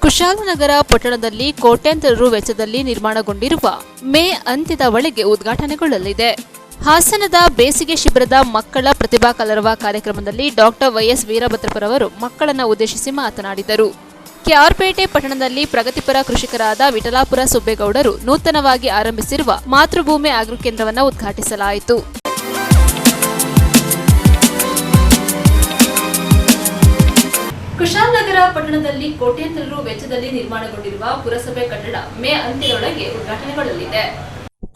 ಕುಶಾಲನಗರ ಪಟ್ಟಣದಲ್ಲಿ ಕೋಟ್ಯಾಂತರ ರು ವೆಚ್ಚದಲ್ಲಿ ನಿರ್ಮಾಣಗೊಂಡಿರುವ ಮೇ ಅಂತ್ಯದ ಒಳಗೆ ಉದ್ಘಾಟನೆಗೊಳ್ಳಲಿದೆ. ಹಾಸನದ ಬೇಸಿಗೆ ಶಿಬಿರದ ಮಕ್ಕಳ ಪ್ರತಿಭಾ ಕಲರವ ಕಾರ್ಯಕ್ರಮದಲ್ಲಿ ಡಾಕ್ಟರ್ ವೈಎಸ್ ವೀರಭದ್ರಪ್ಪರವರು ಮಕ್ಕಳನ್ನು ಉದ್ದೇಶಿಸಿ ಮಾತನಾಡಿದರು. ಕೆಆರ್ಪೇಟೆ ಪಟ್ಟಣದಲ್ಲಿ ಪ್ರಗತಿಪರ ಕೃಷಿಕರಾದ ವಿಠಲಾಪುರ ಸುಬ್ಬೇಗೌಡರು ನೂತನವಾಗಿ ಆರಂಭಿಸಿರುವ ಮಾತೃಭೂಮಿ ಆಗ್ರೋ ಕೇಂದ್ರವನ್ನು ಉದ್ಘಾಟಿಸಲಾಯಿತು. ಕುಶಾಲನಗರ ಪಟ್ಟಣದಲ್ಲಿ ಕೋಟ್ಯಾಂತರ ರು ವೆಚ್ಚದಲ್ಲಿ ನಿರ್ಮಾಣಗೊಂಡಿರುವ ಪುರಸಭೆ ಕಟ್ಟಡ ಮೇ ಅಂತ್ಯದೊಳಗೆ ಉದ್ಘಾಟನೆಗೊಳ್ಳಲಿದೆ.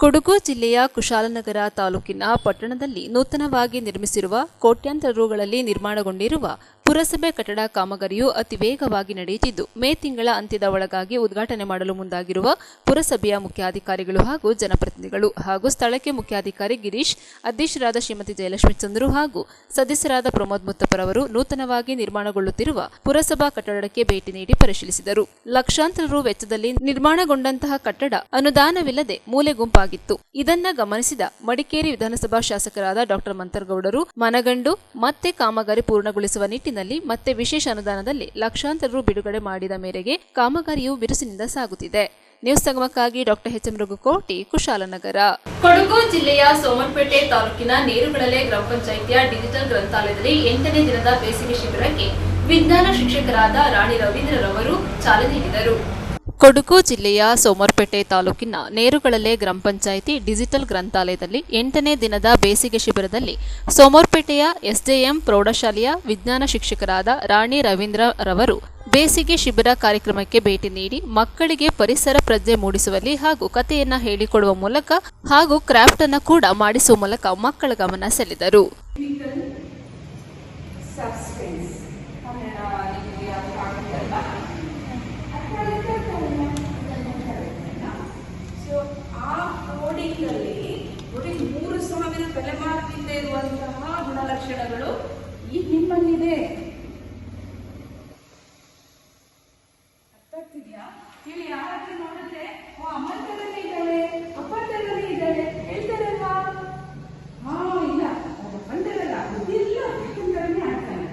ಕೊಡಗು ಜಿಲ್ಲೆಯ ಕುಶಾಲನಗರ ತಾಲೂಕಿನ ಪಟ್ಟಣದಲ್ಲಿ ನೂತನವಾಗಿ ನಿರ್ಮಿಸಿರುವ ಕೋಟ್ಯಾಂತರ ರುಗಳಲ್ಲಿ ನಿರ್ಮಾಣಗೊಂಡಿರುವ ಪುರಸಭೆ ಕಟ್ಟಡ ಕಾಮಗಾರಿಯು ಅತಿ ವೇಗವಾಗಿ ನಡೆಯುತ್ತಿದ್ದು, ಮೇ ತಿಂಗಳ ಅಂತ್ಯದ ಒಳಗಾಗಿ ಉದ್ಘಾಟನೆ ಮಾಡಲು ಮುಂದಾಗಿರುವ ಪುರಸಭೆಯ ಮುಖ್ಯಾಧಿಕಾರಿಗಳು ಹಾಗೂ ಜನಪ್ರತಿನಿಧಿಗಳು ಹಾಗೂ ಸ್ಥಳಕ್ಕೆ ಮುಖ್ಯಾಧಿಕಾರಿ ಗಿರೀಶ್, ಅಧ್ಯಕ್ಷರಾದ ಶ್ರೀಮತಿ ಜಯಲಕ್ಷ್ಮಿ ಚಂದ್ರು ಹಾಗೂ ಸದಸ್ಯರಾದ ಪ್ರಮೋದ್ ಮುತ್ತಪ್ಪರವರು ನೂತನವಾಗಿ ನಿರ್ಮಾಣಗೊಳ್ಳುತ್ತಿರುವ ಪುರಸಭಾ ಕಟ್ಟಡಕ್ಕೆ ಭೇಟಿ ನೀಡಿ ಪರಿಶೀಲಿಸಿದರು. ಲಕ್ಷಾಂತರ ರು ವೆಚ್ಚದಲ್ಲಿ ನಿರ್ಮಾಣಗೊಂಡಂತಹ ಕಟ್ಟಡ ಅನುದಾನವಿಲ್ಲದೆ ಮೂಲೆ ಗುಂಪಾಗಿತ್ತು. ಇದನ್ನ ಗಮನಿಸಿದ ಮಡಿಕೇರಿ ವಿಧಾನಸಭಾ ಶಾಸಕರಾದ ಡಾಕ್ಟರ್ ಮಂತರ್ಗೌಡರು ಮನಗಂಡು ಮತ್ತೆ ಕಾಮಗಾರಿ ಪೂರ್ಣಗೊಳಿಸುವ ನಿಟ್ಟಿನಲ್ಲಿ ಮತ್ತೆ ವಿಶೇಷ ಅನುದಾನದಲ್ಲಿ ಲಕ್ಷಾಂತರ ರು ಬಿಡುಗಡೆ ಮಾಡಿದ ಮೇರೆಗೆ ಕಾಮಗಾರಿಯು ಬಿರುಸಿನಿಂದ ಸಾಗುತ್ತಿದೆ. ನ್ಯೂಸ್ ಸಂಗಮಕ್ಕಾಗಿ doctor H M Raghukoti, Kushalnagar. Kodagu ಜಿಲ್ಲೆಯ ಸೋಮರ್ಪೇಟೆ ತಾಲೂಕಿನ ನೇರುಗಳಲೆ ಗ್ರಾಮ ಪಂಚಾಯಿತಿಯ ಡಿಜಿಟಲ್ ಗ್ರಂಥಾಲಯದಲ್ಲಿ 8ನೇ ದಿನದ ಬೇಸಿಗೆ ಶಿಬಿರಕ್ಕೆ ವಿಜ್ಞಾನ ಶಿಕ್ಷಕರಾದ ರಾಣಿ ರವೀಂದ್ರರವರು ಚಾಲನೆ ನೀಡಿದರು. ಕೊಡಗು ಜಿಲ್ಲೆಯ ಸೋಮರ್ಪೇಟೆ ತಾಲೂಕಿನ ನೇರುಗಳಲೆ ಗ್ರಾಮ ಪಂಚಾಯಿತಿ ಡಿಜಿಟಲ್ ಗ್ರಂಥಾಲಯದಲ್ಲಿ 8ನೇ ದಿನದ ಬೇಸಿಗೆ ಶಿಬಿರದಲ್ಲಿ ಸೋಮರ್ಪೇಟೆಯ ಎಸ್ಜೆಎಂ ಪ್ರೌಢಶಾಲೆಯ ವಿಜ್ಞಾನ ಶಿಕ್ಷಕರಾದ ರಾಣಿ ರವೀಂದ್ರ ರವರು ಬೇಸಿಗೆ ಶಿಬಿರ ಕಾರ್ಯಕ್ರಮಕ್ಕೆ ಭೇಟಿ ನೀಡಿ ಮಕ್ಕಳಿಗೆ ಪರಿಸರ ಪ್ರಜ್ಞೆ ಮೂಡಿಸುವಲ್ಲಿ ಹಾಗೂ ಕಥೆಯನ್ನ ಹೇಳಿಕೊಡುವ ಮೂಲಕ ಹಾಗೂ ಕ್ರಾಫ್ಟ್ ಅನ್ನು ಕೂಡ ಮಾಡಿಸುವ ಮೂಲಕ ಮಕ್ಕಳ ಗಮನ ಸೆಳೆದರು. ನೋಡಿ 3000 ತಲೆಮಾರಿನಿಂದ ಇರುವಂತಹ ಗುಣಲಕ್ಷಣಗಳು ಈ ನಿಮ್ಮಲ್ಲಿದೆ. ಅರ್ಥ ಆಗ್ತಿದ್ಯಾ? ನೀವು ಯಾರಾದ್ರೂ ನೋಡಿದ್ರೆ ಅಮ್ಮಂತರಲ್ಲಿ ಇದ್ದಾಳೆ, ಅಪ್ಪಂತರಲ್ಲಿ ಇದ್ದಾಳೆ ಹೇಳ್ತಾರಲ್ವಾ? ಇಲ್ಲ ಅಪ್ಪಂತರಲ್ಲ, ಬುದ್ಧಿಲ್ಲ ಅಪ್ಪಂತರನೇ ಆಡ್ತಾನೆ.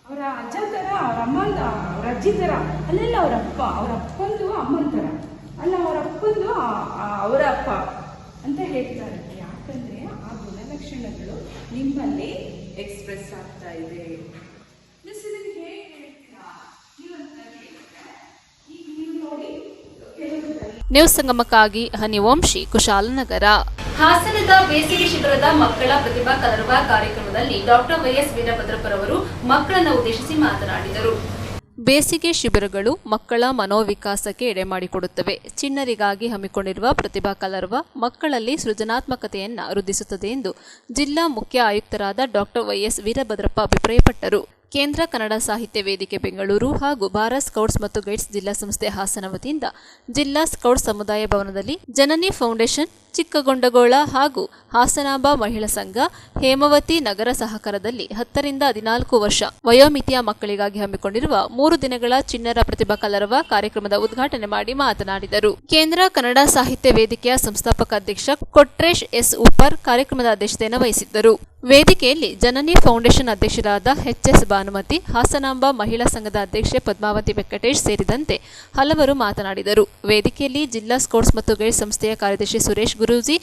ಅವರ ಅಜ್ಜ ತರ, ಅವ್ರ ಅಮ್ಮ ಅವ್ರ ಅಜ್ಜಿ ತರ ಅಲ್ಲೆಲ್ಲ ಅವ್ರ ಅಪ್ಪಂದು ಅಮ್ಮನ ತರ ಅಲ್ಲ, ಅವರ ಅಪ್ಪಂದು ಅವರ ಅಪ್ಪ ಅಂತ ಹೇಳ್ತಾರೆ. ಯಾಕಂದ್ರೆ ಆ ಗುಣಲಕ್ಷಣಗಳು ನಿಮ್ಮಲ್ಲಿ ಎಕ್ಸ್ಪ್ರೆಸ್ ಆಗ್ತಾ ಇದೆ. ಹೇಗೆ ಹೇಳ್ತೀರಾ ನೀವು ನೋಡಿ. ನ್ಯೂಸ್ ಸಂಗಮಕ್ಕಾಗಿ ಹನಿವಂಶಿ, ಕುಶಾಲನಗರ. ಹಾಸನದ ಬೇಸಿಗೆ ಶಿಬಿರದ ಮಕ್ಕಳ ಪ್ರತಿಭಾ ಕಲರವ ಕಾರ್ಯಕ್ರಮದಲ್ಲಿ ಡಾಕ್ಟರ್ ವೈಎಸ್ ವೀರಭದ್ರಪ್ಪರವರು ಮಕ್ಕಳನ್ನು ಉದ್ದೇಶಿಸಿ ಮಾತನಾಡಿದರು. ಬೇಸಿಗೆ ಶಿಬಿರಗಳು ಮಕ್ಕಳ ಮನೋವಿಕಾಸಕ್ಕೆ ಎಡೆಮಾಡಿಕೊಡುತ್ತವೆ. ಚಿಣ್ಣರಿಗಾಗಿ ಹಮ್ಮಿಕೊಂಡಿರುವ ಪ್ರತಿಭಾ ಕಲರವ ಮಕ್ಕಳಲ್ಲಿ ಸೃಜನಾತ್ಮಕತೆಯನ್ನು ವೃದ್ಧಿಸುತ್ತದೆ ಎಂದು ಜಿಲ್ಲಾ ಮುಖ್ಯ ಆಯುಕ್ತರಾದ ಡಾಕ್ಟರ್ ವೈಎಸ್ ವೀರಭದ್ರಪ್ಪ ಅಭಿಪ್ರಾಯಪಟ್ಟರು. ಕೇಂದ್ರ ಕನ್ನಡ ಸಾಹಿತ್ಯ ವೇದಿಕೆ ಬೆಂಗಳೂರು ಹಾಗೂ ಭಾರತ್ ಸ್ಕೌಟ್ಸ್ ಮತ್ತು ಗೈಡ್ಸ್ ಜಿಲ್ಲಾ ಸಂಸ್ಥೆ ಹಾಸನ ವತಿಯಿಂದ ಜಿಲ್ಲಾ ಸ್ಕೌಟ್ ಸಮುದಾಯ ಭವನದಲ್ಲಿ ಜನನಿ ಫೌಂಡೇಶನ್, ಚಿಕ್ಕಗೊಂಡಗೋಳ ಹಾಗೂ ಹಾಸನಾಂಬ ಮಹಿಳಾ ಸಂಘ, ಹೇಮಾವತಿ ನಗರ ಸಹಕಾರದಲ್ಲಿ 10 ರಿಂದ 14 ವರ್ಷ ವಯೋಮಿತಿಯ ಮಕ್ಕಳಿಗಾಗಿ ಹಮ್ಮಿಕೊಂಡಿರುವ 3 ದಿನಗಳ ಚಿಣ್ಣರ ಪ್ರತಿಭಾ ಕಲರವ ಕಾರ್ಯಕ್ರಮದ ಉದ್ಘಾಟನೆ ಮಾಡಿ ಮಾತನಾಡಿದರು. ಕೇಂದ್ರ ಕನ್ನಡ ಸಾಹಿತ್ಯ ವೇದಿಕೆಯ ಸಂಸ್ಥಾಪಕ ಅಧ್ಯಕ್ಷ ಕೊಟ್ರೇಶ್ ಎಸ್ ಉಪ್ಪರ್ ಕಾರ್ಯಕ್ರಮದ ಅಧ್ಯಕ್ಷತೆಯನ್ನು ವಹಿಸಿದ್ದರು. ವೇದಿಕೆಯಲ್ಲಿ ಜನನಿ ಫೌಂಡೇಶನ್ ಅಧ್ಯಕ್ಷರಾದ ಎಚ್.ಎಸ್. ಭಾನುಮತಿ, ಹಾಸನಾಂಬ ಮಹಿಳಾ ಸಂಘದ ಅಧ್ಯಕ್ಷೆ ಪದ್ಮಾವತಿ ವೆಂಕಟೇಶ್ ಸೇರಿದಂತೆ ಹಲವರು ಮಾತನಾಡಿದರು. ವೇದಿಕೆಯಲ್ಲಿ ಜಿಲ್ಲಾ ಸ್ಕೌಟ್ಸ್ ಮತ್ತು ಗೈಡ್ಸ್ ಸಂಸ್ಥೆಯ ಕಾರ್ಯದರ್ಶಿ ಸುರೇಶ್ ಗುರೂಜಿ,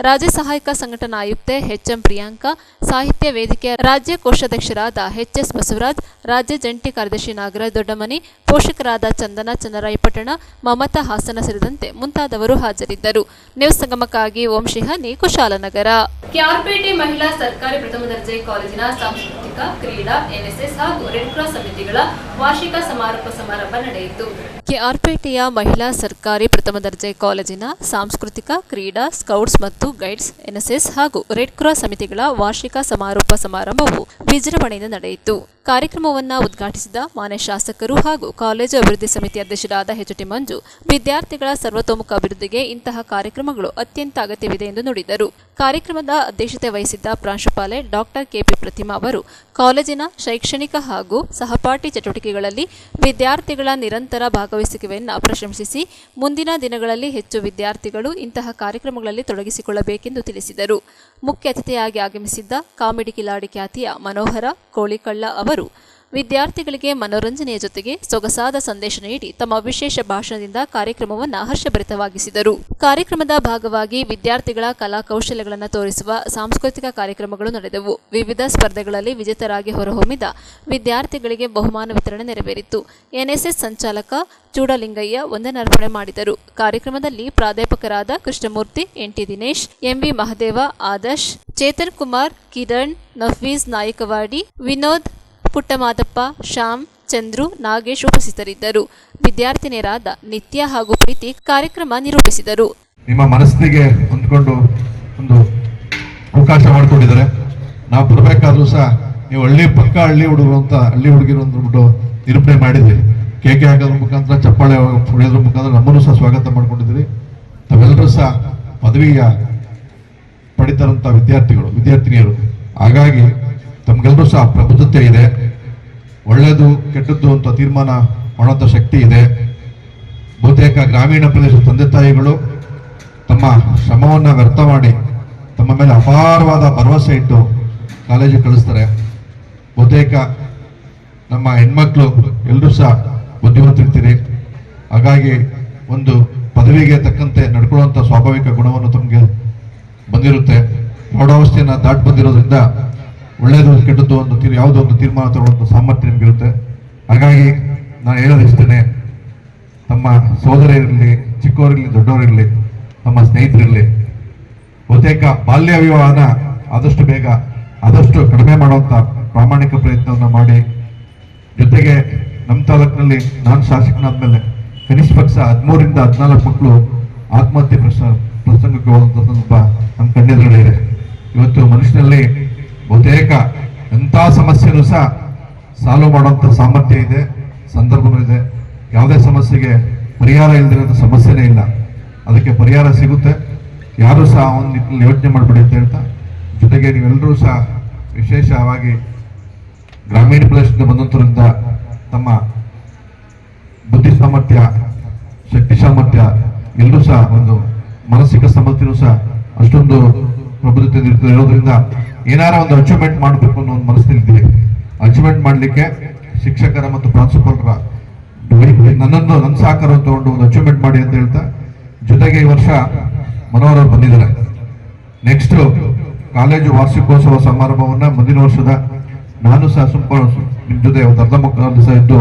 ರಾಜ್ಯ ಸಹಾಯಕ ಸಂಘಟನಾ ಆಯುಕ್ತೆ ಎಚ್.ಎಂ. ಪ್ರಿಯಾಂಕಾ, ಸಾಹಿತ್ಯ ವೇದಿಕೆಯ ರಾಜ್ಯ ಕೋಶಾಧ್ಯಕ್ಷರಾದ ಎಚ್.ಎಸ್. ಬಸವರಾಜ್, ರಾಜ್ಯ ಜಂಟಿ ಕಾರ್ಯದರ್ಶಿ ನಾಗರಾಜ್ ದೊಡ್ಡಮನಿ, ಪೋಷಕರಾದ ಚಂದನ ಚನ್ನರಾಯಪಟ್ಟಣ, ಮಮತಾ ಹಾಸನ ಸೇರಿದಂತೆ ಮುಂತಾದವರು ಹಾಜರಿದ್ದರು. ನ್ಯೂಸ್ ಸಂಗಮಕ್ಕಾಗಿ ಓಂ ಶಿಹಾನಿ, ಕುಶಾಲನಗರ. ಕೆಆರ್ಪೇಟೆ ಮಹಿಳಾ ಸರ್ಕಾರಿ ಪ್ರಥಮ ದರ್ಜೆ ಕಾಲೇಜಿನ ಸಾಂಸ್ಕೃತಿಕ, ಕ್ರೀಡಾ, ಎನ್ಎಸ್ಎಸ್ ಹಾಗೂ ರೆಡ್ ಕ್ರಾಸ್ ಸಮಿತಿಗಳ ವಾರ್ಷಿಕ ಸಮಾರೋಪ ಸಮಾರಂಭ ನಡೆಯಿತು. ಕೆಆರ್ಪೇಟೆಯ ಮಹಿಳಾ ಸರ್ಕಾರಿ ಪ್ರಥಮ ದರ್ಜೆ ಕಾಲೇಜಿನ ಸಾಂಸ್ಕೃತಿಕ, ಕ್ರೀಡಾ, ಸ್ಕೌಟ್ಸ್ ಮತ್ತು ಗೈಡ್ಸ್, ಎನ್ಎಸ್ಎಸ್ ಹಾಗೂ ರೆಡ್ ಕ್ರಾಸ್ ಸಮಿತಿಗಳ ವಾರ್ಷಿಕ ಸಮಾರೋಪ ಸಮಾರಂಭವು ವಿಜೃಂಭಣೆಯಿಂದ ನಡೆಯಿತು. ಕಾರ್ಯಕ್ರಮವನ್ನು ಉದ್ಘಾಟಿಸಿದ ಮಾನ್ಯ ಶಾಸಕರು ಹಾಗೂ ಕಾಲೇಜು ಅಭಿವೃದ್ಧಿ ಸಮಿತಿ ಅಧ್ಯಕ್ಷರಾದ ಎಚ್.ಟಿ. ಮಂಜು, ವಿದ್ಯಾರ್ಥಿಗಳ ಸರ್ವತೋಮುಖ ಅಭಿವೃದ್ಧಿಗೆ ಇಂತಹ ಕಾರ್ಯಕ್ರಮಗಳು ಅತ್ಯಂತ ಅಗತ್ಯವಿದೆ ಎಂದು ನುಡಿದರು. ಕಾರ್ಯಕ್ರಮದ ಅಧ್ಯಕ್ಷತೆ ವಹಿಸಿದ್ದ ಪ್ರಾಂಶುಪಾಲೆ ಡಾಕ್ಟರ್ ಕೆಪಿ ಪ್ರತಿಮಾ ಅವರು ಕಾಲೇಜಿನ ಶೈಕ್ಷಣಿಕ ಹಾಗೂ ಸಹಪಾಠಿ ಚಟುವಟಿಕೆಗಳಲ್ಲಿ ವಿದ್ಯಾರ್ಥಿಗಳ ನಿರಂತರ ಭಾಗವಹಿಸುವಿಕೆಯನ್ನು ಪ್ರಶಂಸಿಸಿ ಮುಂದಿನ ದಿನಗಳಲ್ಲಿ ಹೆಚ್ಚು ವಿದ್ಯಾರ್ಥಿಗಳು ಇಂತಹ ಕಾರ್ಯಕ್ರಮಗಳಲ್ಲಿ ತೊಡಗಿಸಿಕೊಳ್ಳಬೇಕೆಂದು ತಿಳಿಸಿದರು. ಮುಖ್ಯ ಅತಿಥಿಯಾಗಿ ಆಗಮಿಸಿದ್ದ ಕಾಮಿಡಿ ಕಿಲಾಡಿ ಖ್ಯಾತಿಯ ಮನೋಹರ ಕೋಳಿಕಳ್ಳ ಅವರು ವಿದ್ಯಾರ್ಥಿಗಳಿಗೆ ಮನೋರಂಜನೆಯ ಜೊತೆಗೆ ಸೊಗಸಾದ ಸಂದೇಶ ನೀಡಿ ತಮ್ಮ ವಿಶೇಷ ಭಾಷಣದಿಂದ ಕಾರ್ಯಕ್ರಮವನ್ನು ಹರ್ಷಭರಿತವಾಗಿಸಿದರು. ಕಾರ್ಯಕ್ರಮದ ಭಾಗವಾಗಿ ವಿದ್ಯಾರ್ಥಿಗಳ ಕಲಾ ಕೌಶಲ್ಯಗಳನ್ನು ತೋರಿಸುವ ಸಾಂಸ್ಕೃತಿಕ ಕಾರ್ಯಕ್ರಮಗಳು ನಡೆದವು. ವಿವಿಧ ಸ್ಪರ್ಧೆಗಳಲ್ಲಿ ವಿಜೇತರಾಗಿ ಹೊರಹೊಮ್ಮಿದ ವಿದ್ಯಾರ್ಥಿಗಳಿಗೆ ಬಹುಮಾನ ವಿತರಣೆ ನೆರವೇರಿತು. ಎನ್ಎಸ್ಎಸ್ ಸಂಚಾಲಕ ಚೂಡಲಿಂಗಯ್ಯ ವಂದನಾರ್ಪಣೆ ಮಾಡಿದರು. ಕಾರ್ಯಕ್ರಮದಲ್ಲಿ ಪ್ರಾಧ್ಯಾಪಕರಾದ ಕೃಷ್ಣಮೂರ್ತಿ, ಎನ್ಟಿ ದಿನೇಶ್, ಎಂಬಿ ಮಹದೇವ, ಆದರ್ಶ್, ಚೇತನ್ ಕುಮಾರ್, ಕಿರಣ್, ನಫೀಸ್ ನಾಯಕವಾಡಿ, ವಿನೋದ್, ಪುಟ್ಟಮಾದಪ್ಪ, ಶ್ಯಾಮ್, ಚಂದ್ರು, ನಾಗೇಶ್ ಉಪಸ್ಥಿತರಿದ್ದರು. ವಿದ್ಯಾರ್ಥಿನಿಯರಾದ ನಿತ್ಯ ಹಾಗೂ ಪ್ರೀತಿ ಕಾರ್ಯಕ್ರಮ ನಿರೂಪಿಸಿದರು. ನಿಮ್ಮ ಮನಸ್ಸಿಗೆ ಹೊಂದ್ಕೊಂಡು ಒಂದು ಅವಕಾಶ ಮಾಡಿಕೊಂಡಿದ್ದಾರೆ. ನಾವು ಬರಬೇಕಾದ್ರೂ ಸಹ ನೀವು ಹಳ್ಳಿ ಹುಡುಗರು ಅಂತ ಹಳ್ಳಿ ಹುಡುಗಿರು ಅಂದ್ಬಿಟ್ಟು ನಿರೂಪಣೆ ಮಾಡಿದ್ರಿ. ಕೇಕೆ ಹಾಕೋದ್ರ ಮುಖಾಂತರ, ಚಪ್ಪಾಳೆ ಹೊಡೆಯೋದ್ರ ಮುಖಾಂತರ ನಮ್ಮನ್ನು ಸಹ ಸ್ವಾಗತ ಮಾಡ್ಕೊಂಡಿದ್ದೀರಿ. ತಾವೆಲ್ಲರೂ ಸಹ ಪದವಿಯ ಪಡಿತಾರಂಥ ವಿದ್ಯಾರ್ಥಿನಿಯರು. ಹಾಗಾಗಿ ತಮ್ಗೆಲ್ಲರೂ ಸಹ ಪ್ರಬುದ್ಧತೆ ಇದೆ, ಒಳ್ಳೆಯದು ಕೆಟ್ಟದ್ದು ಅಂತ ತೀರ್ಮಾನ ಮಾಡುವಂಥ ಶಕ್ತಿ ಇದೆ. ಬಹುತೇಕ ಗ್ರಾಮೀಣ ಪ್ರದೇಶದ ತಂದೆ ತಾಯಿಗಳು ತಮ್ಮ ಶ್ರಮವನ್ನು ವ್ಯರ್ಥ ಮಾಡಿ ತಮ್ಮ ಮೇಲೆ ಅಪಾರವಾದ ಭರವಸೆ ಇಟ್ಟು ಕಾಲೇಜಿಗೆ ಕಳಿಸ್ತಾರೆ. ಬಹುತೇಕ ನಮ್ಮ ಹೆಣ್ಮಕ್ಳು ಎಲ್ಲರೂ ಸಹ ಬುದ್ಧಿವಂತಿರ್ತೀರಿ. ಹಾಗಾಗಿ ಒಂದು ಪದವಿಗೆ ತಕ್ಕಂತೆ ನಡ್ಕೊಳ್ಳುವಂಥ ಸ್ವಾಭಾವಿಕ ಗುಣವನ್ನು ತಮಗೆ ಬಂದಿರುತ್ತೆ. ಪ್ರೌಢಾವಸ್ಥೆಯನ್ನು ದಾಟಿ ಬಂದಿರೋದ್ರಿಂದ ಒಳ್ಳೆಯದು ಕೆಟ್ಟದ್ದು ಒಂದು ಯಾವುದೋ ಒಂದು ತೀರ್ಮಾನ ತಗೊಳ್ಳುವಂಥ ಸಾಮರ್ಥ್ಯ ನಿಮಗಿರುತ್ತೆ. ಹಾಗಾಗಿ ನಾನು ಹೇಳೋದಿಷ್ಟೇ, ತಮ್ಮ ಸೋದರಿರಲಿ, ಚಿಕ್ಕವರಿರಲಿ, ದೊಡ್ಡವರಿರಲಿ, ನಮ್ಮ ಸ್ನೇಹಿತರಿರಲಿ, ಬಹುತೇಕ ಬಾಲ್ಯ ವಿವಾಹನ ಆದಷ್ಟು ಬೇಗ ಆದಷ್ಟು ಕಡಿಮೆ ಮಾಡುವಂಥ ಪ್ರಾಮಾಣಿಕ ಪ್ರಯತ್ನವನ್ನು ಮಾಡಿ, ಜೊತೆಗೆ ನಮ್ಮ ತಾಲೂಕಿನಲ್ಲಿ ನಾನು ಶಾಸಕನಾದ್ಮೇಲೆ ಕನಿಷ್ಠ ಪಕ್ಷ 13 ರಿಂದ 14 ಮಕ್ಕಳು ಆತ್ಮಹತ್ಯೆ ಪ್ರಸಂಗಕ್ಕೆ ಹೋದಂಥ ಸಂದರ್ಭ ನಮ್ಮ ಕಣ್ಣೆದುರುಗಳಿದೆ. ಇವತ್ತು ಮನುಷ್ಯನಲ್ಲಿ ಬಹುತೇಕ ಎಂಥ ಸಮಸ್ಯೆನೂ ಸಹ ಸಾಲ್ವ್ ಮಾಡುವಂಥ ಸಾಮರ್ಥ್ಯ ಇದೆ, ಸಂದರ್ಭನೂ ಇದೆ. ಯಾವುದೇ ಸಮಸ್ಯೆಗೆ ಪರಿಹಾರ ಇಲ್ಲದಿರೋಂಥ ಸಮಸ್ಯೆನೇ ಇಲ್ಲ. ಅದಕ್ಕೆ ಪರಿಹಾರ ಸಿಗುತ್ತೆ. ಯಾರೂ ಸಹ ಒಂದು ನಿಟ್ಟಿನಲ್ಲಿ ಯೋಚನೆ ಮಾಡಬೇಡಿ ಅಂತ ಹೇಳ್ತಾ, ಜೊತೆಗೆ ನೀವೆಲ್ಲರೂ ಸಹ ವಿಶೇಷವಾಗಿ ಗ್ರಾಮೀಣ ಪ್ರದೇಶದಿಂದ ಬಂದಂಥವರಿಂದ ತಮ್ಮ ಬುದ್ಧಿ ಸಾಮರ್ಥ್ಯ, ಶಕ್ತಿ ಸಾಮರ್ಥ್ಯ ಎಲ್ಲರೂ ಸಹ ಒಂದು ಮಾನಸಿಕ ಸಾಮರ್ಥ್ಯನೂ ಸಹ ಅಷ್ಟೊಂದು ಪ್ರಬುದ್ಧತೆ ಇರೋದ್ರಿಂದ ಏನಾರ ಒಂದು ಅಚೀವ್ಮೆಂಟ್ ಮಾಡಬೇಕು ಅನ್ನೋ ಒಂದು ಮನಸ್ಸಿನಿದ್ದೀವಿ. ಅಚೀವ್ಮೆಂಟ್ ಮಾಡಲಿಕ್ಕೆ ಶಿಕ್ಷಕರ ಮತ್ತು ಪ್ರಾಂಶುಪಾಲರ ನನ್ನ ಸಹಕಾರವನ್ನು ತಗೊಂಡು ಒಂದು ಅಚೀವ್ಮೆಂಟ್ ಮಾಡಿ ಅಂತ ಹೇಳ್ತಾ, ಜೊತೆಗೆ ಈ ವರ್ಷ ಮನೋಹರ್ ಅವರು ಬಂದಿದ್ದಾರೆ. ನೆಕ್ಸ್ಟ್ ಕಾಲೇಜು ವಾರ್ಷಿಕೋತ್ಸವ ಸಮಾರಂಭವನ್ನ ಮುಂದಿನ ವರ್ಷದ ನಾನು ಸಹ ನಿಮ್ಮ ಜೊತೆ ಒಂದು ಅರ್ಧ ಮುಕ್ಕಾಲು ದಿವಸ ಇದ್ದು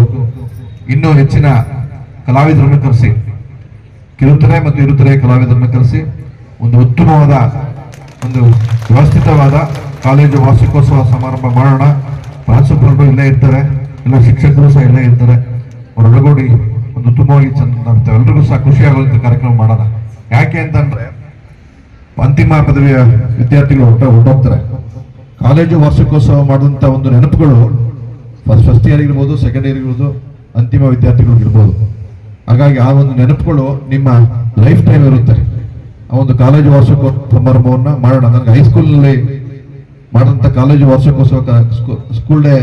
ಇನ್ನೂ ಹೆಚ್ಚಿನ ಕಲಾವಿದರನ್ನು ಕರೆಸಿ, ಕಿರುತೆರೆ ಮತ್ತು ಹಿರುತೆರೆ ಕಲಾವಿದರನ್ನು ಕರೆಸಿ ಒಂದು ಉತ್ತಮವಾದ ಒಂದು ವ್ಯವಸ್ಥಿತವಾದ ಕಾಲೇಜು ವಾರ್ಷಿಕೋತ್ಸವ ಸಮಾರಂಭ ಮಾಡೋಣ. ಪ್ರಾಂಶುಪಾಲರು ಇಲ್ಲೇ ಇರ್ತಾರೆ, ಎಲ್ಲ ಶಿಕ್ಷಕರು ಸಹ ಇಲ್ಲೇ ಇರ್ತಾರೆ. ಅವರೊಳಗೂಡಿ ಒಂದು ಉತ್ತಮವಾಗಿ ಚಂದ ಎಲ್ರಿಗೂ ಸಹ ಖುಷಿಯಾಗುವಂಥ ಕಾರ್ಯಕ್ರಮ ಮಾಡೋಣ. ಯಾಕೆ ಅಂತಂದ್ರೆ ಅಂತಿಮ ಪದವಿಯ ವಿದ್ಯಾರ್ಥಿಗಳು ಹೊರಟೋಗ್ತಾರೆ. ಕಾಲೇಜು ವಾರ್ಷಿಕೋತ್ಸವ ಮಾಡಿದಂಥ ಒಂದು ನೆನಪುಗಳು ಫಸ್ಟ್ ಇಯರ್ ಇರ್ಬೋದು, ಸೆಕೆಂಡ್ ಇಯರ್ ಇರ್ಬೋದು, ಅಂತಿಮ ವಿದ್ಯಾರ್ಥಿಗಳಿಗಿರ್ಬೋದು. ಹಾಗಾಗಿ ಆ ಒಂದು ನೆನಪುಗಳು ನಿಮ್ಮ ಲೈಫ್ ಟೈಮ್ ಇರುತ್ತೆ. ಆ ಒಂದು ಕಾಲೇಜು ವಾರ್ಷಿಕೋತ್ಸವ ಸಮಾರಂಭವನ್ನು ಮಾಡೋಣ. ನನಗೆ ಹೈಸ್ಕೂಲ್ನಲ್ಲಿ ಮಾಡಿದಂಥ ಕಾಲೇಜು ವಾರ್ಷಿಕೋತ್ಸವ ಸ್ಕೂಲ್ ಡೇ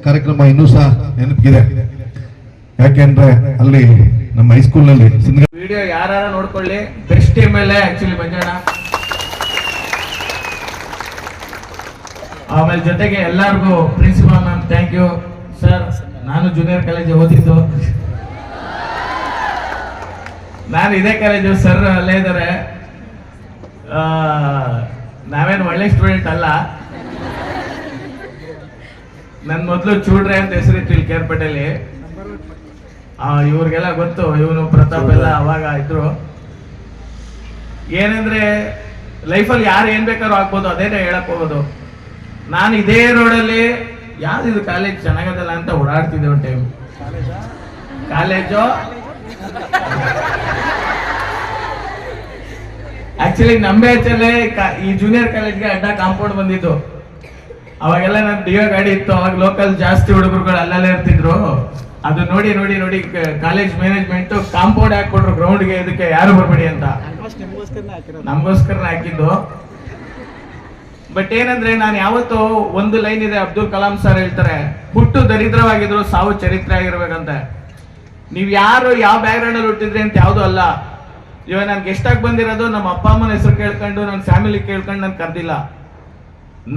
ಕಾರ್ಯಕ್ರಮ ಇನ್ನೂ ಸಹ ನೆನಪಿದೆ. ಯಾಕೆಂದ್ರೆ ಅಲ್ಲಿ ನಮ್ಮ ಹೈಸ್ಕೂಲ್ನಲ್ಲಿ ವಿಡಿಯೋ ಯಾರು ನೋಡ್ಕೊಳ್ಳಿ. Best MLA actually Manjanna. ಆಮೇಲೆ ಜೊತೆಗೆ ಎಲ್ಲರಿಗೂ principal ma'am thank you sir. ನಾನು ಜೂನಿಯರ್ ಕಾಲೇಜ್ ಓದಿದ್ದು, ನಾನು ಇದೇ ಕಾಲೇಜು, ಸರ್ ಅಲ್ಲೇ ಇದ್ದಾರೆ. ನಾವೇನು ಒಳ್ಳೆ ಸ್ಟೂಡೆಂಟ್ ಅಲ್ಲ. ನನ್ನ ಮೊದಲು ಚೂಡ್ರೆ ಅಂತ ಹೆಸರಿತ್ತು ಇಲ್ಲಿ ಕೇರ್ಪೇಟೆಯಲ್ಲಿ. ಇವ್ರಿಗೆಲ್ಲ ಗೊತ್ತು, ಇವನು ಪ್ರತಾಪ್ ಎಲ್ಲ ಅವಾಗ ಇದ್ರು. ಏನಂದ್ರೆ ಲೈಫಲ್ಲಿ ಯಾರು ಏನ್ ಬೇಕಾದ್ರೂ ಆಗ್ಬೋದು, ಅದೇನೇ ಹೇಳಕ್ ಹೋಗೋದು. ನಾನು ಇದೇ ರೋಡಲ್ಲಿ ಯಾವ್ದು ಕಾಲೇಜ್ ಚೆನ್ನಾಗದಲ್ಲ ಅಂತ ಓಡಾಡ್ತಿದ್ದೆ ಒಂದು ಟೈಮ್. ಕಾಲೇಜು ಆಕ್ಚುಲಿ ನಮ್ಮ ಬ್ಯಾಚಲ್ಲೇ ಈ ಜೂನಿಯರ್ ಕಾಲೇಜ್ಗೆ ಅಡ್ಡ ಕಾಂಪೌಂಡ್ ಬಂದಿದ್ದು. ಅವಾಗೆಲ್ಲ ನನ್ನ ಡಿಯೋ ಗಾಡಿ ಇತ್ತು. ಅವಾಗ ಲೋಕಲ್ ಜಾಸ್ತಿ ಹುಡುಗರುಗಳು ಅಲ್ಲಲ್ಲೇ ಇರ್ತಿದ್ರು. ಅದು ನೋಡಿ ನೋಡಿ ನೋಡಿ ಕಾಲೇಜ್ ಮ್ಯಾನೇಜ್ಮೆಂಟ್ ಕಾಂಪೌಂಡ್ ಹಾಕೊಟ್ರು ಗ್ರೌಂಡ್ಗೆ, ಇದಕ್ಕೆ ಯಾರು ಬರಬೇಡಿ ಅಂತ. ನಮಗೋಸ್ಕರನೇ ಹಾಕಿದ್ದು. ಬಟ್ ಏನಂದ್ರೆ ನಾನು ಯಾವತ್ತೂ ಒಂದು ಲೈನ್ ಇದೆ, ಅಬ್ದುಲ್ ಕಲಾಂ ಸರ್ ಹೇಳ್ತಾರೆ, ಹುಟ್ಟು ದರಿದ್ರವಾಗಿದ್ರು ಸಾವು ಚರಿತ್ರೆ ಆಗಿರ್ಬೇಕಂತ. ನೀವ್ ಯಾರು ಯಾವ ಬ್ಯಾಕ್ ಗ್ರೌಂಡ್ ಅಲ್ಲಿ ಹುಟ್ಟಿದ್ರಿ ಅಂತ ಯಾವ್ದು ಅಲ್ಲ. ಇವಾಗ ನನ್ಗೆ ಎಷ್ಟಾಗಿ ಬಂದಿರೋದು ನಮ್ಮ ಅಪ್ಪ ಅಮ್ಮನ ಹೆಸರು ಕೇಳ್ಕೊಂಡು, ನನ್ನ ಫ್ಯಾಮಿಲಿ ಕೇಳ್ಕೊಂಡು ನನ್ ಕರ್ದಿಲ್ಲ,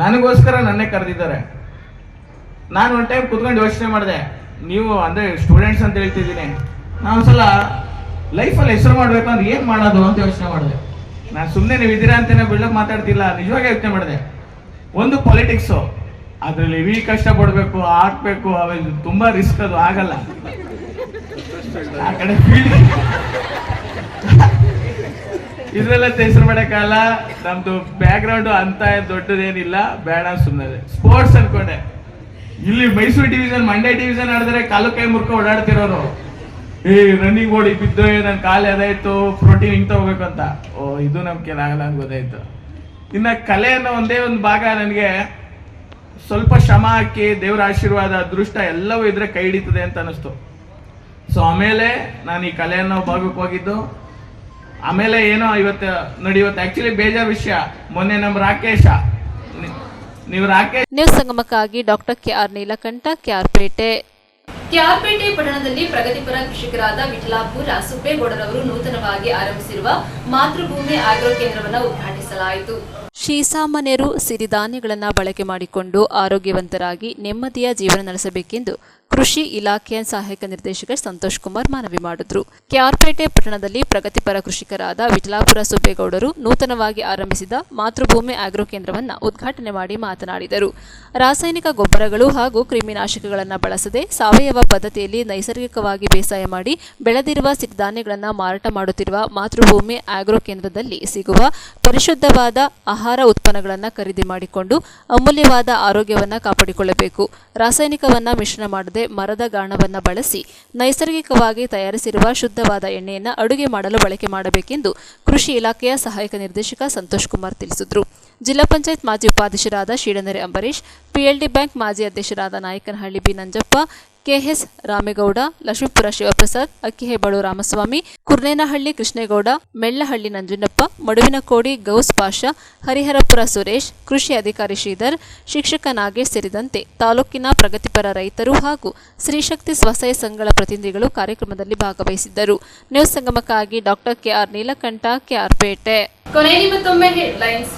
ನನಗೋಸ್ಕರ ನನ್ನೇ ಕರೆದಿದ್ದಾರೆ. ನಾನು ಒಂದು ಟೈಮ್ ಕುತ್ಕೊಂಡು ಯೋಚನೆ ಮಾಡಿದೆ, ನೀವು ಅಂದರೆ ಸ್ಟೂಡೆಂಟ್ಸ್ ಅಂತ ಹೇಳ್ತಿದ್ದೀನಿ, ನಾನು ಒಂದ್ಸಲ ಲೈಫಲ್ಲಿ ಹೆಸರು ಮಾಡಬೇಕು ಅಂದ್ರೆ ಏನು ಮಾಡೋದು ಅಂತ ಯೋಚನೆ ಮಾಡಿದೆ. ನಾನು ಸುಮ್ಮನೆ ನೀವು ಇದ್ದೀರಾ ಅಂತಲೇ ಬಿಲ್ಡಪ್ ಮಾತಾಡ್ತಿಲ್ಲ, ನಿಜವಾಗಿ ಯೋಚನೆ ಮಾಡಿದೆ. ಒಂದು ಪಾಲಿಟಿಕ್ಸು, ಅದರಲ್ಲಿ ಹೆವಿ ಕಷ್ಟಪಡಬೇಕು, ಹಾಕ್ಬೇಕು, ಅವೆಲ್ಲ ತುಂಬ ರಿಸ್ಕ್, ಅದು ಆಗಲ್ಲ. ಆ ಕಡೆ ಇದ್ರೆಲ್ಲ ಹೆಸರು ಮಾಡೋಕ್ಕಲ್ಲ, ನಮ್ದು ಬ್ಯಾಕ್ಗ್ರೌಂಡು ಅಂತ ದೊಡ್ಡದೇನಿಲ್ಲ, ಬೇಡ ಸುಮ್ಮನೆ ಸ್ಪೋರ್ಟ್ಸ್ ಅನ್ಕೊಂಡೆ. ಇಲ್ಲಿ ಮೈಸೂರು ಡಿವಿಷನ್, ಮಂಡ್ಯ ಡಿವಿಷನ್ ಆಡಿದ್ರೆ ಕಾಲು ಕೈ ಮುರ್ಕೊ ಓಡಾಡ್ತಿರೋರು, ರನ್ನಿಂಗ್ ಓಡಿ ಬಿದ್ದು ನನ್ನ ಕಾಲು ಅದಾಯ್ತು, ಪ್ರೋಟೀನ್ ಹಿಂಗೆ ತಗೋಬೇಕು ಅಂತ. ಇದು ನಮ್ ಆಗಲ್ಲ ಅಂತ ಗೊತ್ತಾಯ್ತು. ಇನ್ನು ಕಲೆ ಅನ್ನೋ ಒಂದೇ ಒಂದು ಭಾಗ ನನಗೆ ಸ್ವಲ್ಪ ಶ್ರಮ ಹಾಕಿ ದೇವರ ಆಶೀರ್ವಾದ, ಅದೃಷ್ಟ ಎಲ್ಲವೂ ಇದ್ರೆ ಕೈ ಹಿಡಿತದೆ ಅಂತ ಅನಿಸ್ತು. ಸೊ ಆಮೇಲೆ ನಾನು ಈ ಕಲೆ ಅನ್ನೋ ಭಾಗಕ್ಕೆ ಹೋಗಿದ್ದು. ಆಮೇಲೆ ಏನೋ ಇವತ್ತು ಆಕ್ಚುಲಿ ಬೇಜಾರು ವಿಷಯ, ಮೊನ್ನೆ ನಮ್ಮ ನ್ಯೂಸ್ ಸಂಗಮಕ್ಕಾಗಿ ಡಾಕ್ಟರ್ ಕೆಆರ್ ನೀಲಕಂಠ, ಕೆಆರ್ಪೇಟೆ ಪಟ್ಟಣದಲ್ಲಿ ಪ್ರಗತಿಪರ ಕೃಷಿಕರಾದ ವಿಠಲಾಪುರ ಸುಬ್ಬೇಗೌಡರವರು ನೂತನವಾಗಿ ಆರಂಭಿಸಿರುವ ಮಾತೃಭೂಮಿ ಆಗ್ರೋ ಕೇಂದ್ರವನ್ನು ಉದ್ಘಾಟಿಸಲಾಯಿತು. ಶ್ರೀಸಾಮಾನ್ಯರು ಸಿರಿಧಾನ್ಯಗಳನ್ನು ಬಳಕೆ ಮಾಡಿಕೊಂಡು ಆರೋಗ್ಯವಂತರಾಗಿ ನೆಮ್ಮದಿಯ ಜೀವನ ನಡೆಸಬೇಕೆಂದು ಕೃಷಿ ಇಲಾಖೆಯ ಸಹಾಯಕ ನಿರ್ದೇಶಕ ಸಂತೋಷ್ ಕುಮಾರ್ ಮನವಿ ಮಾಡಿದರು. ಕೆಆರ್ಪೇಟೆ ಪಟ್ಟಣದಲ್ಲಿ ಪ್ರಗತಿಪರ ಕೃಷಿಕರಾದ ವಿಠಲಾಪುರ ಸುಬ್ಬೇಗೌಡರು ನೂತನವಾಗಿ ಆರಂಭಿಸಿದ ಮಾತೃಭೂಮಿ ಆಗ್ರೋ ಕೇಂದ್ರವನ್ನು ಉದ್ಘಾಟನೆ ಮಾಡಿ ಮಾತನಾಡಿದರು. ರಾಸಾಯನಿಕ ಗೊಬ್ಬರಗಳು ಹಾಗೂ ಕ್ರಿಮಿನಾಶಕಗಳನ್ನು ಬಳಸದೆ ಸಾವಯವ ಪದ್ಧತಿಯಲ್ಲಿ ನೈಸರ್ಗಿಕವಾಗಿ ಬೇಸಾಯ ಮಾಡಿ ಬೆಳೆದಿರುವ ಸಿರಿಧಾನ್ಯಗಳನ್ನು ಮಾರಾಟ ಮಾಡುತ್ತಿರುವ ಮಾತೃಭೂಮಿ ಆಗ್ರೋ ಕೇಂದ್ರದಲ್ಲಿ ಸಿಗುವ ಪರಿಶುದ್ಧವಾದ ಆಹಾರ ಉತ್ಪನ್ನಗಳನ್ನು ಖರೀದಿ ಮಾಡಿಕೊಂಡು ಅಮೂಲ್ಯವಾದ ಆರೋಗ್ಯವನ್ನು ಕಾಪಾಡಿಕೊಳ್ಳಬೇಕು. ರಾಸಾಯನಿಕವನ್ನು ಮಿಶ್ರಣ ಮಾಡದೆ ಮರದ ಗಾಣವನ್ನು ಬಳಸಿ ನೈಸರ್ಗಿಕವಾಗಿ ತಯಾರಿಸಿರುವ ಶುದ್ಧವಾದ ಎಣ್ಣೆಯನ್ನು ಅಡುಗೆ ಮಾಡಲು ಬಳಕೆ ಮಾಡಬೇಕೆಂದು ಕೃಷಿ ಇಲಾಖೆಯ ಸಹಾಯಕ ನಿರ್ದೇಶಕ ಸಂತೋಷ್ ಕುಮಾರ್ ತಿಳಿಸಿದರು. ಜಿಲ್ಲಾ ಪಂಚಾಯತ್ ಮಾಜಿ ಉಪಾಧ್ಯಕ್ಷರಾದ ಶೀಡನೆರೆ ಅಂಬರೀಶ್, ಪಿಎಲ್ಡಿ ಬ್ಯಾಂಕ್ ಮಾಜಿ ಅಧ್ಯಕ್ಷರಾದ ನಾಯಕನಹಳ್ಳಿ ಬಿ ನಂಜಪ್ಪ, ಕೆಎಸ್ ರಾಮೇಗೌಡ, ಲಕ್ಷ್ಮೀಪುರ ಶಿವಪ್ರಸಾದ್, ಅಕ್ಕಿಹೆಬ್ಬಾಳು ರಾಮಸ್ವಾಮಿ, ಕುರ್ನೇನಹಳ್ಳಿ ಕೃಷ್ಣೇಗೌಡ, ಮೆಳ್ಳಹಳ್ಳಿ ನಂಜುಂಡಪ್ಪ, ಮಡುವಿನಕೋಡಿ ಗೌಸ್ ಪಾಷಾ, ಹರಿಹರಪುರ ಸುರೇಶ್, ಕೃಷಿ ಅಧಿಕಾರಿ ಶ್ರೀಧರ್, ಶಿಕ್ಷಕ ನಾಗೇಶ್ ಸೇರಿದಂತೆ ತಾಲೂಕಿನ ಪ್ರಗತಿಪರ ರೈತರು ಹಾಗೂ ಸ್ತ್ರೀಶಕ್ತಿ ಸ್ವಸಹಾಯ ಸಂಘಗಳ ಪ್ರತಿನಿಧಿಗಳು ಕಾರ್ಯಕ್ರಮದಲ್ಲಿ ಭಾಗವಹಿಸಿದ್ದರು. ನ್ಯೂಸ್ ಸಂಗಮಕ್ಕಾಗಿ ಡಾಕ್ಟರ್ ಕೆಆರ್ ನೀಲಕಂಠ, ಕೆಆರ್ಪೇಟೆ. ಕೊನೆಯಲ್ಲಿ ಮತ್ತೊಮ್ಮೆ ಹೆಡ್ಲೈನ್ಸ್.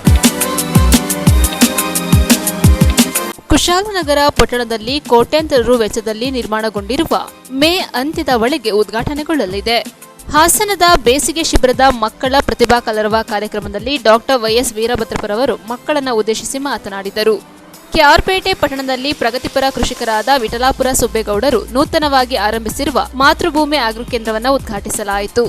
ಕುಶಾಲನಗರ ಪಟ್ಟಣದಲ್ಲಿ ಕೋಟ್ಯಾಂತರ ರು ವೆಚ್ಚದಲ್ಲಿ ನಿರ್ಮಾಣಗೊಂಡಿರುವ ಮೇ ಅಂತ್ಯದ ಒಳಗೆ ಉದ್ಘಾಟನೆಗೊಳ್ಳಲಿದೆ. ಹಾಸನದ ಬೇಸಿಗೆ ಶಿಬಿರದ ಮಕ್ಕಳ ಪ್ರತಿಭಾ ಕಲರವ ಕಾರ್ಯಕ್ರಮದಲ್ಲಿ ಡಾಕ್ಟರ್ ವೈಎಸ್ ವೀರಭದ್ರಪ್ಪರವರು ಮಕ್ಕಳನ್ನು ಉದ್ದೇಶಿಸಿ ಮಾತನಾಡಿದರು. ಕೆಆರ್ಪೇಟೆ ಪಟ್ಟಣದಲ್ಲಿ ಪ್ರಗತಿಪರ ಕೃಷಿಕರಾದ ವಿಠಲಾಪುರ ಸುಬ್ಬೇಗೌಡರು ನೂತನವಾಗಿ ಆರಂಭಿಸಿರುವ ಮಾತೃಭೂಮಿ ಆಗ್ರೋ ಕೇಂದ್ರವನ್ನು ಉದ್ಘಾಟಿಸಲಾಯಿತು.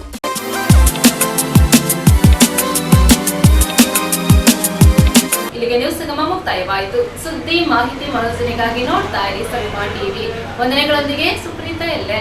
ಇಲ್ಲಿಗೆ ನ್ಯೂಸ್ ಸಂಗಮ ಮುಕ್ತಾಯವಾಯಿತು. ಸುದ್ದಿ, ಮಾಹಿತಿ, ಮನೋರಂಜನೆಗಾಗಿ ನೋಡ್ತಾ ಇರಿ ಸರಿಮಾ ಟಿವಿ. ವಂದನೆಗಳೊಂದಿಗೆ ಸುಪ್ರೀತಾ ಎಲ್ಲೆ.